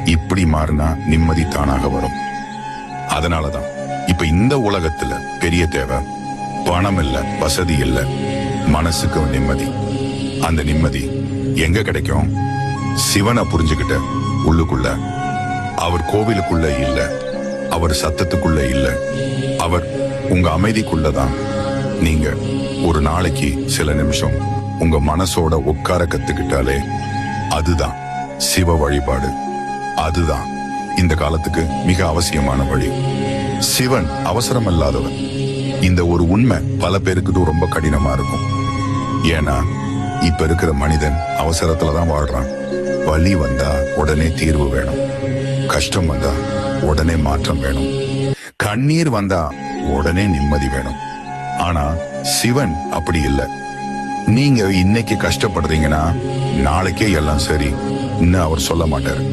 இப்படி மாறினா நிம்மதி தானாக வரும். அதனாலதான் இப்ப இந்த உலகத்துல பெரிய தேவை பணம் இல்ல, வசதி இல்ல, மனசுக்கு நிம்மதி. அந்த நிம்மதி எங்க கிடைக்கும்? சிவனை புரிஞ்சுக்கிட்ட உள்ளுக்குள்ள. அவர் கோவிலுக்குள்ள இல்ல, அவர் சத்தத்துக்குள்ள இல்ல, அவர் உங்க அமைதிக்குள்ளதான். நீங்க ஒரு நாளைக்கு சில நிமிஷம் உங்க மனசோட உட்கார கத்துக்கிட்டாலே அதுதான் சிவ வழிபாடு. அதுதான் இந்த காலத்துக்கு மிக அவசியமான வழி. சிவன் அவசரம் இல்லாதவன். இந்த ஒரு உண்மை பல பேருக்கு ரொம்ப கடினமா இருக்கும். ஏன்னா இப்ப இருக்கிற மனிதன் அவசரத்துலதான் வாழ்றான். வலி வந்தா உடனே தீர்வு வேணும், கஷ்டம் வந்தா உடனே மாற்றம் வேணும், கண்ணீர் வந்தா உடனே நிம்மதி வேணும். ஆனா சிவன் அப்படி இல்லை. நீங்க இன்னைக்கு கஷ்டப்படுறீங்கன்னா நாளைக்கே எல்லாம் சரி இன்னும் அவர் சொல்ல மாட்டாரு.